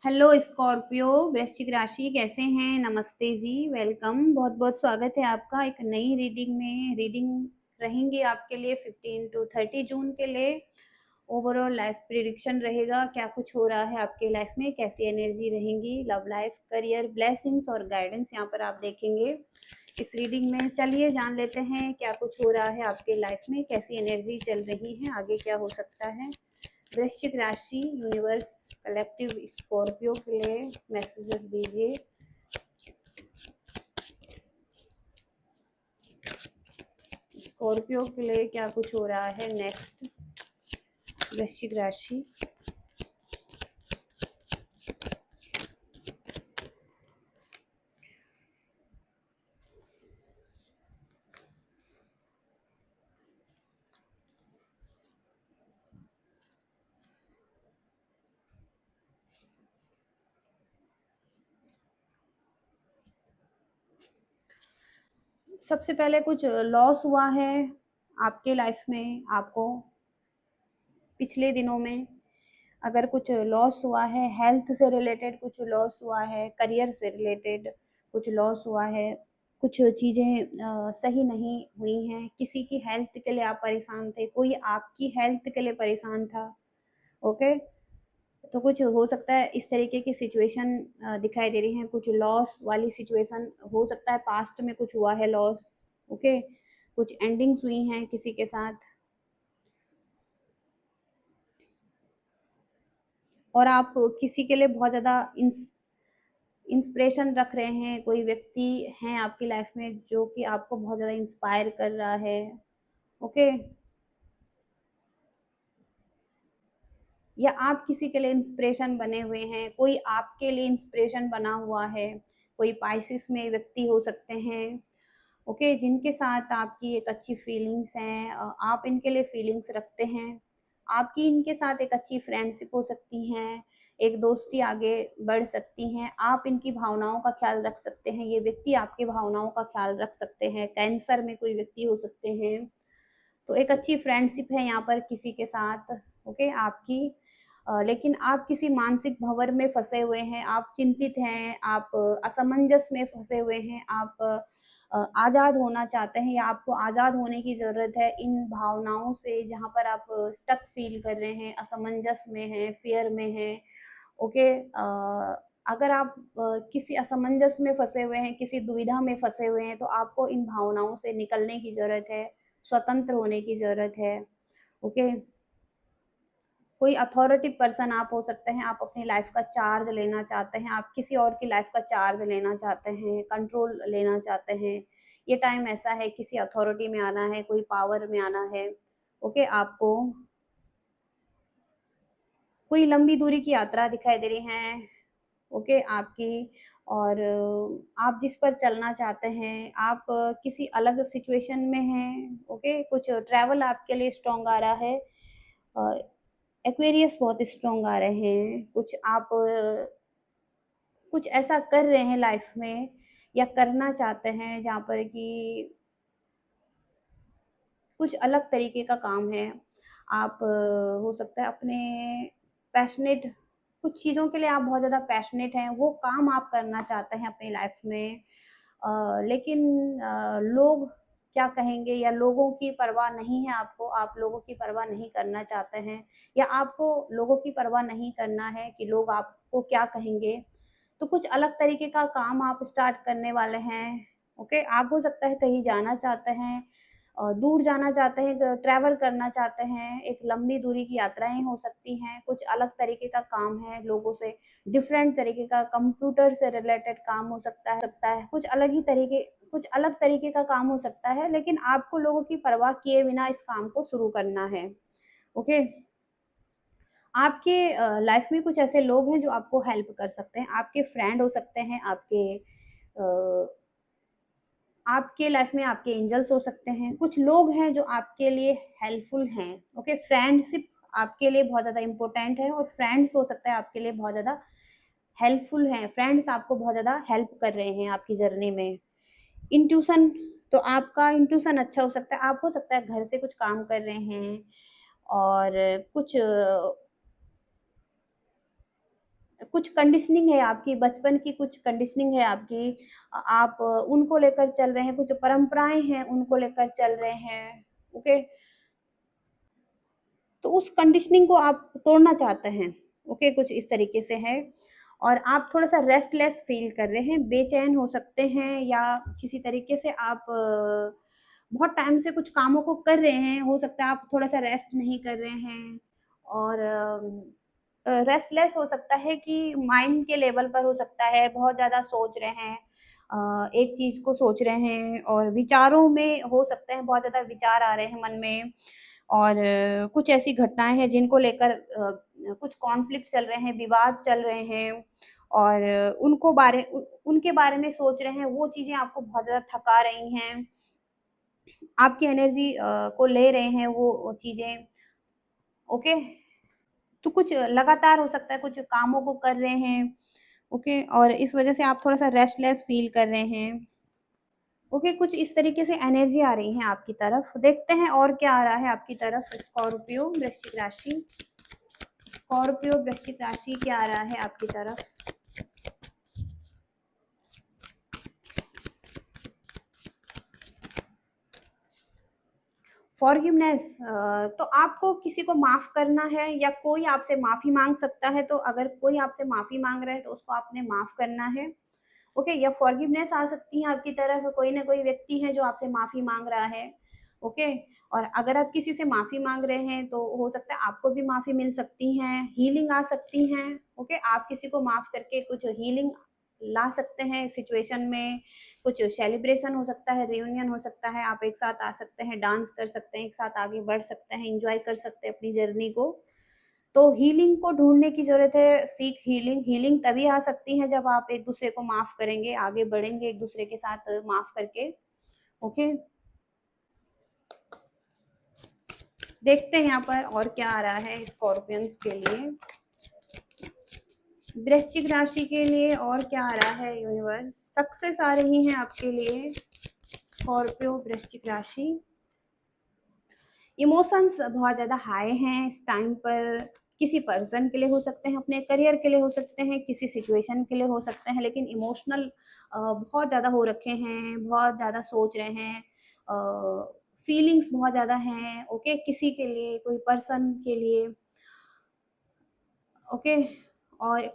Hello Scorpio, वृश्चिक राशि कैसे हैं? नमस्ते जी, वेलकम। बहुत बहुत स्वागत है आपका एक नई रीडिंग में। रीडिंग रहेंगी आपके लिए 15 टू 30 जून के लिए। ओवरऑल लाइफ प्रिडिक्शन रहेगा, क्या कुछ हो रहा है आपके लाइफ में, कैसी एनर्जी रहेंगी, लव लाइफ, करियर, ब्लेसिंग्स और गाइडेंस यहाँ पर आप देखेंगे इस रीडिंग में। चलिए जान लेते हैं क्या कुछ हो रहा है आपके लाइफ में, कैसी एनर्जी चल रही है, आगे क्या हो सकता है। वृश्चिक राशि, यूनिवर्स, कलेक्टिव स्कॉर्पियो के लिए मैसेजेस दीजिए। स्कॉर्पियो के लिए क्या कुछ हो रहा है नेक्स्ट। वृश्चिक राशि, सबसे पहले कुछ लॉस हुआ है आपके लाइफ में, आपको पिछले दिनों में अगर कुछ लॉस हुआ है, हेल्थ से रिलेटेड कुछ लॉस हुआ है, करियर से रिलेटेड कुछ लॉस हुआ है, कुछ चीज़ें सही नहीं हुई हैं, किसी की हेल्थ के लिए आप परेशान थे, कोई आपकी हेल्थ के लिए परेशान था। ओके, तो कुछ हो सकता है इस तरीके की सिचुएशन दिखाई दे रही है, कुछ लॉस वाली सिचुएशन हो सकता है, पास्ट में कुछ हुआ है लॉस। ओके, कुछ एंडिंग्स हुई हैं किसी के साथ और आप किसी के लिए बहुत ज़्यादा इंस्पिरेशन रख रहे हैं, कोई व्यक्ति हैं आपकी लाइफ में जो कि आपको बहुत ज़्यादा इंस्पायर कर रहा है। ओके, या आप किसी के लिए इंस्पिरेशन बने हुए हैं, कोई आपके लिए इंस्पिरेशन बना हुआ है, कोई पाइसिस में व्यक्ति हो सकते हैं। ओके, जिनके साथ आपकी एक अच्छी फीलिंग्स हैं, आप इनके लिए फीलिंग्स रखते हैं, आपकी इनके साथ एक अच्छी फ्रेंडशिप हो सकती हैं, एक दोस्ती आगे बढ़ सकती हैं, आप इनकी भावनाओं का ख्याल रख सकते हैं, ये व्यक्ति आपकी भावनाओं का ख्याल रख सकते हैं। कैंसर में कोई व्यक्ति हो सकते हैं, तो एक अच्छी फ्रेंडशिप है यहाँ पर किसी के साथ। ओके, आपकी लेकिन आप किसी मानसिक भंवर में फंसे हुए हैं, आप चिंतित हैं, आप असमंजस में फंसे हुए हैं, आप आज़ाद होना चाहते हैं या आपको आज़ाद होने की ज़रूरत है इन भावनाओं से जहाँ पर आप स्टक फील कर रहे हैं, असमंजस में हैं, फ़ियर में हैं। ओके, अगर आप किसी असमंजस में फँसे हुए हैं, किसी दुविधा में फँसे हुए हैं, तो आपको इन भावनाओं से निकलने की ज़रूरत है, स्वतंत्र होने की ज़रूरत है। ओके, कोई अथॉरिटी पर्सन आप हो सकते हैं, आप अपनी लाइफ का चार्ज लेना चाहते हैं, आप किसी और की लाइफ का चार्ज लेना चाहते हैं, कंट्रोल लेना चाहते हैं। ये टाइम ऐसा है किसी अथॉरिटी में आना है, कोई पावर में आना है। ओके, आपको कोई लंबी दूरी की यात्रा दिखाई दे रही है। ओके, आपकी और आप जिस पर चलना चाहते हैं, आप किसी अलग सिचुएशन में हैं। ओके, कुछ ट्रैवल आपके लिए स्ट्रॉन्ग आ रहा है। एक्वेरियस बहुत स्ट्रॉन्ग आ रहे हैं, कुछ आप कुछ ऐसा कर रहे हैं लाइफ में या करना चाहते हैं जहाँ पर कि कुछ अलग तरीके का काम है। आप हो सकता है अपने पैशनेट कुछ चीज़ों के लिए आप बहुत ज़्यादा पैशनेट हैं, वो काम आप करना चाहते हैं अपनी लाइफ में। लेकिन लोग क्या कहेंगे या लोगों की परवाह नहीं है आपको, आप लोगों की परवाह नहीं करना चाहते हैं या आपको लोगों की परवाह नहीं करना है कि लोग आपको क्या कहेंगे। तो कुछ अलग तरीके का काम आप स्टार्ट करने वाले हैं। ओके, आप हो सकता है कहीं जाना चाहते हैं, दूर जाना चाहते हैं, ट्रैवल करना चाहते हैं, एक लंबी दूरी की यात्राएँ हो सकती हैं, कुछ अलग तरीके का काम है, लोगों से डिफरेंट तरीके का कंप्यूटर से रिलेटेड काम हो सकता है, कुछ अलग तरीके का काम हो सकता है, लेकिन आपको लोगों की परवाह किए बिना इस काम को शुरू करना है। ओके, आपके लाइफ में कुछ ऐसे लोग हैं जो आपको हेल्प कर सकते हैं, आपके फ्रेंड हो सकते हैं, आपके लाइफ में आपके एंजल्स हो सकते हैं, कुछ लोग हैं जो आपके लिए हेल्पफुल हैं। ओके, फ्रेंडशिप आपके लिए बहुत ज़्यादा इम्पोर्टेंट है और फ्रेंड्स हो सकता है आपके लिए बहुत ज़्यादा हेल्पफुल हैं, फ्रेंड्स आपको बहुत ज़्यादा हेल्प कर रहे हैं आपकी जर्नी में। इंट्यूशन, तो आपका इंट्यूशन अच्छा हो सकता है, आप हो सकता है घर से कुछ काम कर रहे हैं और कुछ कुछ कंडीशनिंग है आपकी, बचपन की कुछ कंडीशनिंग है आपकी, आप उनको लेकर चल रहे हैं, कुछ परंपराएँ हैं उनको लेकर चल रहे हैं, ओके? तो उस कंडीशनिंग को आप तोड़ना चाहते हैं, ओके? कुछ इस तरीके से है और आप थोड़ा-सा रेस्टलेस फ़ील कर रहे हैं, बेचैन हो सकते हैं या किसी तरीके से आप बहुत टाइम से कुछ कामों को कर रहे हैं, हो सकता है आप थोड़ा-सा रेस्ट नहीं कर रहे हैं और रेस्टलेस हो सकता है कि माइंड के लेवल पर हो सकता है, बहुत ज़्यादा सोच रहे हैं एक चीज़ को सोच रहे हैं और विचारों में हो सकते हैं बहुत ज़्यादा विचार आ रहे हैं मन में और कुछ ऐसी घटनाएँ हैं जिनको लेकर कुछ कॉन्फ्लिक्ट चल रहे हैं, विवाद चल रहे हैं और उनके बारे में सोच रहे हैं, वो चीज़ें आपको बहुत ज़्यादा थका रही हैं। आपकी एनर्जी को ले रहे हैं वो चीज़ें, ओके? तो कुछ लगातार हो सकता है, कुछ कामों को कर रहे हैं, ओके? और इस वज़ह से आप थोड़ा-सा रेस्टलेस फ़ील कर रहे हैं, ओके? कुछ इस तरीके से एनर्जी आ रही है आपकी तरफ। देखते हैं और क्या आ रहा है आपकी तरफ स्कॉर्पियो वृश्चिक राशि। स्कॉर्पियो वृश्चिक राशि क्या आ रहा है आपकी तरफ? फॉरगिवनेस तो आपको किसी को माफ़ करना है या कोई आपसे माफ़ी माँग सकता है, तो अगर कोई आपसे माफ़ी माँग रहा है, तो उसको आपने माफ़ करना है। ओके या फॉरगिवनेस आ सकती है आपकी तरफ कोई ना कोई व्यक्ति है जो आपसे माफ़ी माँग रहा है, ओके? और अगर आप किसी से माफ़ी माँग रहे हैं तो हो सकता है आपको भी माफ़ी मिल सकती है, हीलिंग आ सकती है, ओके? आप किसी को माफ़ करके कुछ हीलिंग ला सकते हैं सिचुएशन में, कुछ सेलिब्रेशन हो सकता है, रियूनियन हो सकता है, आप एक साथ आ सकते हैं, डांस कर सकते हैं, एक साथ आगे बढ़ सकते हैं, एन्जॉय कर सकते हैं अपनी जर्नी को। तो हीलिंग को ढूँढने की ज़रूरत है, सीक हीलिंग, हीलिंग तभी आ सकती है जब आप एक-दूसरे को माफ़ करेंगे, आगे बढ़ेंगे एक-दूसरे के साथ माफ़ करके, ओके? देखते हैं यहाँ पर और क्या आ रहा है स्कॉर्पियंस के लिए। वृश्चिक राशि के लिए और क्या आ रहा है यूनिवर्स? सक्सेस आ रही है आपके लिए, स्कॉर्पियो वृश्चिक राशि। इमोशंस बहुत ज़्यादा हाई हैं इस टाइम पर, किसी पर्सन के लिए हो सकते हैं, अपने करियर के लिए हो सकते हैं, किसी सिचुएशन के लिए हो सकते हैं, लेकिन इमोशनल बहुत ज़्यादा हो रखे हैं, बहुत ज़्यादा सोच रहे हैं, फीलिंग्स बहुत ज़्यादा हैं, ओके? किसी के लिए, कोई पर्सन के लिए, ओके? और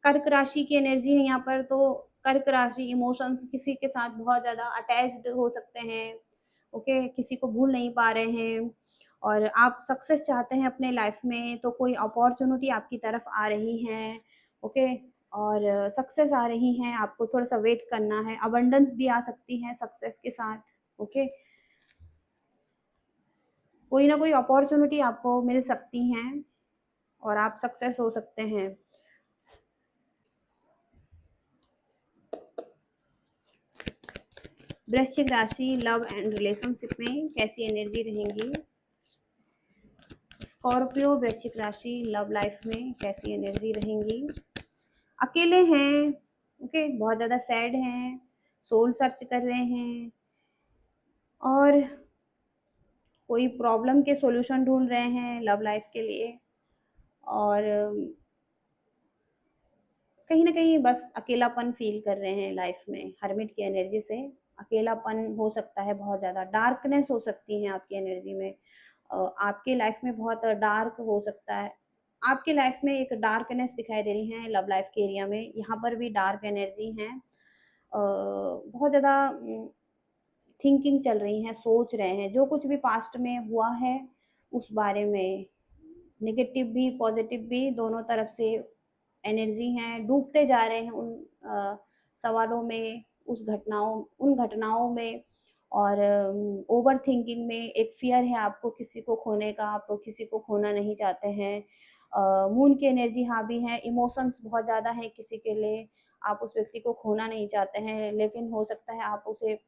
कर्क राशि की एनर्जी है यहाँ पर, तो कर्क राशि इमोशंस किसी के साथ बहुत ज़्यादा अटैच्ड हो सकते हैं, ओके? किसी को भूल नहीं पा रहे हैं और आप सक्सेस चाहते हैं अपने लाइफ में, तो कोई अपॉर्च्युनिटी आपकी तरफ आ रही है, ओके? और सक्सेस आ रही हैं, आपको थोड़ा-सा वेट करना है, अबंडेंस भी आ सकती है सक्सेस के साथ, ओके? कोई ना कोई अपॉर्च्युनिटी आपको मिल सकती हैं और आप सक्सेस हो सकते हैं। वृश्चिक राशि लव एंड रिलेशनशिप में कैसी एनर्जी रहेंगी? स्कॉर्पियो वृश्चिक राशि लव लाइफ में कैसी एनर्जी रहेंगी? अकेले हैं, ओके? बहुत ज़्यादा सैड हैं, सोल सर्च कर रहे हैं और कोई प्रॉब्लम के सॉल्यूशन ढूँढ रहे हैं लव लाइफ के लिए और कहीं न कहीं बस अकेलापन फ़ील कर रहे हैं लाइफ में, हर्मिट की एनर्जी से अकेलापन हो सकता है बहुत ज़्यादा, डार्कनेस हो सकती है आपकी एनर्जी में। आपके लाइफ में बहुत डार्क हो सकता है। आपकी लाइफ में एक डार्कनेस दिखाई दे रही है लव लाइफ के एरिया में, यहाँ पर भी डार्क एनर्जी है। बहुत ज़्यादा थिंकिंग चल रही है, सोच रहे हैं, जो कुछ भी पास्ट में हुआ है, उस बारे में नेगेटिव भी, पॉज़िटिव भी दोनों तरफ से एनर्जी हैं, डूबते जा रहे हैं उन सवालों में, उन घटनाओं में और ओवरथिंकिंग में एक फ़ियर है आपको किसी को खोने का, आप किसी को खोना नहीं चाहते हैं। मून की एनर्जी हावी है, इमोशंस बहुत ज़्यादा हैं किसी के लिए, आप उस व्यक्ति को खोना नहीं चाहते हैं, लेकिन हो सकता है आप उसे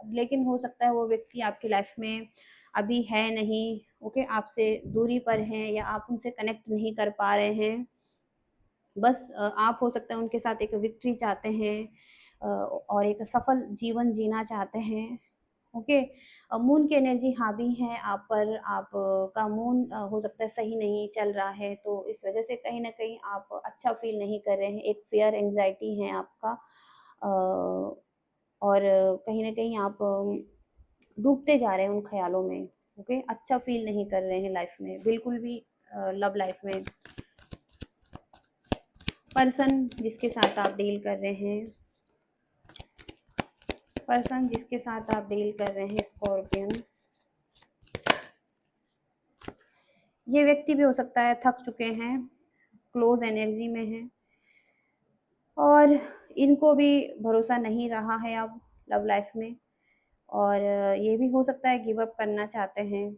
लेकिन हो सकता है वो व्यक्ति आपकी लाइफ़ में अभी है नहीं, ओके? आपसे दूरी पर हैं या आप उनसे कनेक्ट नहीं कर पा रहे हैं। बस आप हो सकता है उनके साथ एक विक्ट्री चाहते हैं और एक सफल जीवन जीना चाहते हैं, ओके। मून की एनर्जी हावी है आप पर, आप का मून हो सकता है सही नहीं चल रहा है, तो इस वजह से कहीं ना कहीं आप अच्छा फील नहीं कर रहे हैं, एक फियर एंजाइटी है आपका। और कहीं ना कहीं आप डूबते जा रहे हैं उन ख्यालों में। ओके, अच्छा फील नहीं कर रहे हैं लाइफ में बिल्कुल भी। लव लाइफ में पर्सन जिसके साथ आप डील कर रहे हैं, पर्सन जिसके साथ आप डील कर रहे हैं स्कॉर्पियंस, ये व्यक्ति भी हो सकता है थक चुके हैं, क्लोज एनर्जी में हैं, और इनको भी भरोसा नहीं रहा है अब लव लाइफ में, और ये भी हो सकता है गिव अप करना चाहते हैं।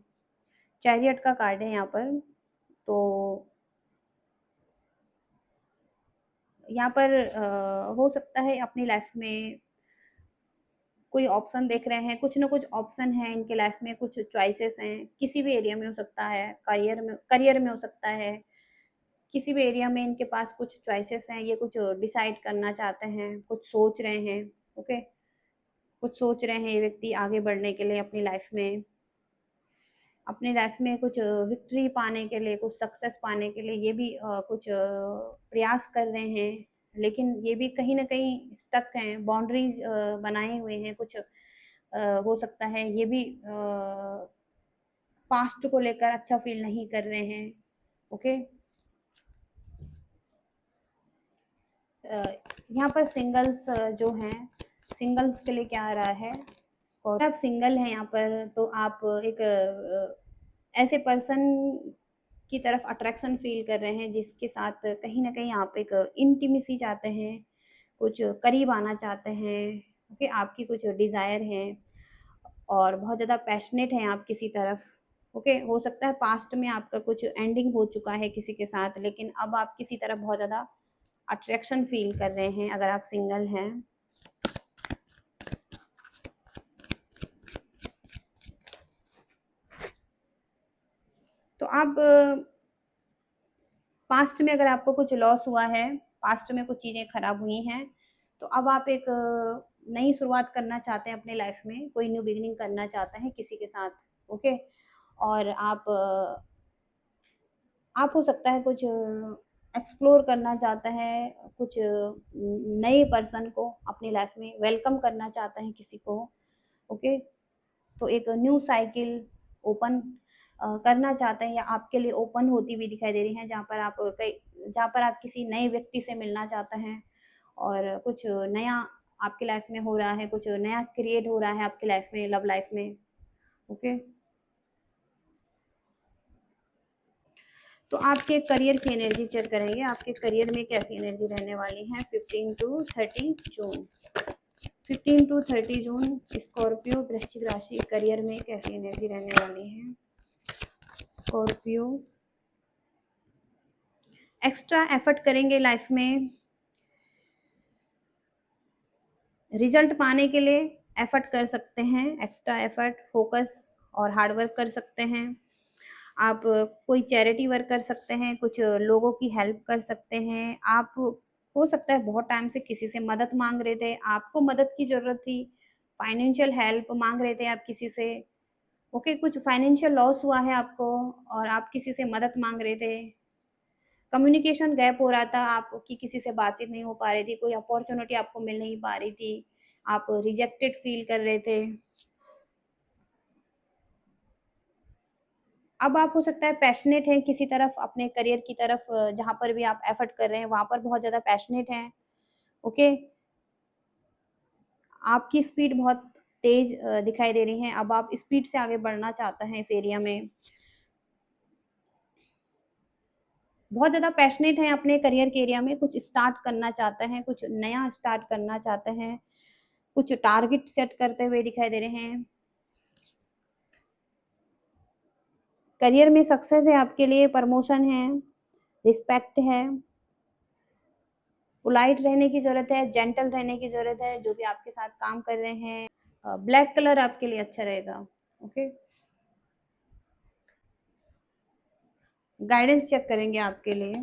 चैरियट का कार्ड है यहाँ पर, तो यहाँ पर हो सकता है अपनी लाइफ में कोई ऑप्शन देख रहे हैं, कुछ ना कुछ ऑप्शन है इनके लाइफ में, कुछ चॉइसेस हैं, किसी भी एरिया में हो सकता है, करियर में हो सकता है, किसी भी एरिया में इनके पास कुछ चॉइसेस हैं, ये कुछ डिसाइड करना चाहते हैं, कुछ सोच रहे हैं। ओके, कुछ सोच रहे हैं ये व्यक्ति आगे बढ़ने के लिए अपनी लाइफ में, अपनी लाइफ में कुछ विक्ट्री पाने के लिए, कुछ सक्सेस पाने के लिए ये भी कुछ प्रयास कर रहे हैं, लेकिन ये भी कहीं ना कहीं स्टक हैं, बाउंड्रीज बनाए हुए हैं कुछ। हो सकता है ये भी पास्ट को लेकर अच्छा फील नहीं कर रहे हैं। ओके, यहाँ पर सिंगल्स जो हैं, सिंगल्स के लिए क्या आ रहा है, अगर आप सिंगल हैं यहाँ पर तो आप एक ऐसे पर्सन की तरफ अट्रैक्शन फील कर रहे हैं जिसके साथ कहीं ना कहीं आप एक इंटीमेसी चाहते हैं, कुछ करीब आना चाहते हैं। ओके, आपकी कुछ डिज़ायर है और बहुत ज़्यादा पैशनेट हैं आप किसी तरफ। ओके, हो सकता है पास्ट में आपका कुछ एंडिंग हो चुका है किसी के साथ, लेकिन अब आप किसी तरफ बहुत ज़्यादा अट्रैक्शन फील कर रहे हैं अगर आप सिंगल हैं। तो आप पास्ट में अगर आपको कुछ लॉस हुआ है, पास्ट में कुछ चीज़ें खराब हुई हैं, तो अब आप एक नई शुरुआत करना चाहते हैं अपने लाइफ में, कोई न्यू बिगिनिंग करना चाहते हैं किसी के साथ। ओके, और आप हो सकता है कुछ एक्सप्लोर करना चाहते हैं, कुछ नए पर्सन को अपनी लाइफ में वेलकम करना चाहते हैं किसी को। ओके, तो एक न्यू साइकिल ओपन करना चाहते हैं, या आपके लिए ओपन होती हुई दिखाई दे रही है, जहाँ पर आप किसी नए व्यक्ति से मिलना चाहते हैं और कुछ नया आपकी लाइफ में हो रहा है, कुछ नया क्रिएट हो रहा है आपकी लाइफ में, लव लाइफ में। ओके, तो आपके करियर की एनर्जी चेक करेंगे, आपके करियर में कैसी एनर्जी रहने वाली है 15 to 30 June. 15 to 30 June Scorpio वृश्चिक राशि करियर में कैसी एनर्जी रहने वाली है। स्कॉर्पियो एक्स्ट्रा एफर्ट करेंगे लाइफ में, रिजल्ट पाने के लिए एफर्ट कर सकते हैं, एक्स्ट्रा एफर्ट, फोकस और हार्ड वर्क कर सकते हैं। आप कोई चैरिटी वर्क कर सकते हैं, कुछ लोगों की हेल्प कर सकते हैं। आप हो सकता है बहुत टाइम से किसी से मदद मांग रहे थे, आपको मदद की ज़रूरत थी, फाइनेंशियल हेल्प मांग रहे थे आप किसी से। ओके, कुछ फाइनेंशियल लॉस हुआ है आपको और आप किसी से मदद मांग रहे थे, कम्युनिकेशन गैप हो रहा था, आपकी किसी से बातचीत नहीं हो पा रही थी, कोई अपॉर्चुनिटी आपको मिल नहीं पा रही थी, आप रिजेक्टेड फील कर रहे थे। अब आप हो सकता है पैशनेट हैं किसी तरफ, अपने करियर की तरफ, जहाँ पर भी आप एफर्ट कर रहे हैं वहाँ पर बहुत ज़्यादा पैशनेट हैं। ओके, आपकी स्पीड बहुत तेज दिखाई दे रही है, अब आप स्पीड से आगे बढ़ना चाहते हैं इस एरिया में, बहुत ज़्यादा पैशनेट हैं अपने करियर के एरिया में, कुछ स्टार्ट करना चाहते हैं, कुछ नया स्टार्ट करना चाहते हैं, कुछ टारगेट सेट करते हुए दिखाई दे रहे हैं। करियर में सक्सेस है आपके लिए, प्रमोशन है, रिस्पेक्ट है, पोलाइट रहने की ज़रूरत है, जेंटल रहने की ज़रूरत है जो भी आपके साथ काम कर रहे हैं। ब्लैक कलर आपके लिए अच्छा रहेगा। ओके, गाइडेंस चेक करेंगे आपके लिए,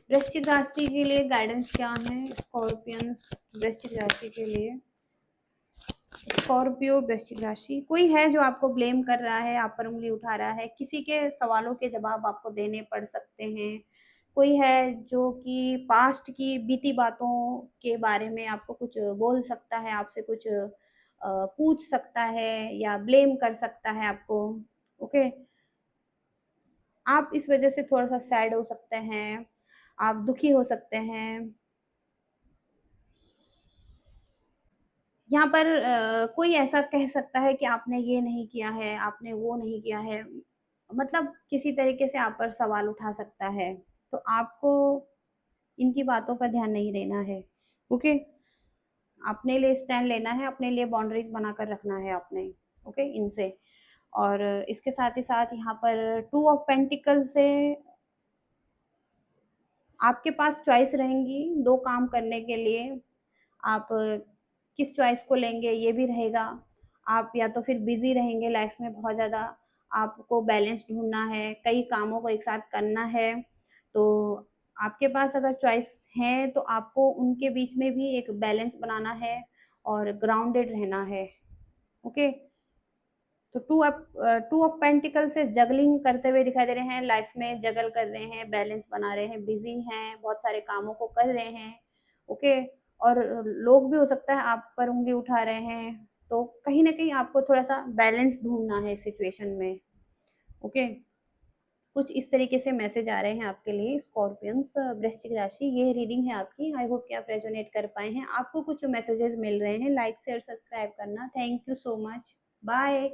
वृश्चिक राशि के लिए गाइडेंस क्या है, स्कॉर्पियंस वृश्चिक राशि के लिए। स्कॉर्पियो वृश्चिक राशि, कोई है जो आपको ब्लेम कर रहा है, आप पर उंगली उठा रहा है, किसी के सवालों के जवाब आपको देने पड़ सकते हैं। कोई है जो कि पास्ट की बीती बातों के बारे में आपको कुछ बोल सकता है, आपसे कुछ पूछ सकता है या ब्लेम कर सकता है आपको। ओके, आप इस वजह से थोड़ा सा सैड हो सकते हैं, आप दुखी हो सकते हैं। यहाँ पर कोई ऐसा कह सकता है कि आपने ये नहीं किया है, आपने वो नहीं किया है, मतलब किसी तरीके से आप पर सवाल उठा सकता है। तो आपको इनकी बातों पर ध्यान नहीं देना है। ओके, अपने लिए स्टैंड लेना है, अपने लिए बाउंड्रीज बनाकर रखना है आपने। ओके, इनसे। और इसके साथ ही साथ यहाँ पर टू ऑफ पेंटिकल से आपके पास चॉइस रहेंगी दो काम करने के लिए। आप किस चॉइस को लेंगे ये भी रहेगा। आप या तो फिर बिजी रहेंगे लाइफ में बहुत ज़्यादा, आपको बैलेंस ढूंढना है, कई कामों को एक साथ करना है। तो आपके पास अगर चॉइस है तो आपको उनके बीच में भी एक बैलेंस बनाना है और ग्राउंडेड रहना है। ओके, तो टू ऑफ पेंटिकल से जगलिंग करते हुए दिखाई दे रहे हैं, लाइफ में जगल कर रहे हैं, बैलेंस बना रहे हैं, बिजी हैं, बहुत सारे कामों को कर रहे हैं। ओके, और लोग भी हो सकता है आप पर उंगली उठा रहे हैं, तो कहीं ना कहीं आपको थोड़ा सा बैलेंस ढूंढना है सिचुएशन में। ओके, कुछ इस तरीके से मैसेज आ रहे हैं आपके लिए स्कॉर्पियंस वृश्चिक राशि। ये रीडिंग है आपकी, आई होप कि आप रेजोनेट कर पाए हैं, आपको कुछ मैसेजेस मिल रहे हैं। लाइक शेयर सब्सक्राइब करना। Thank you so much, bye.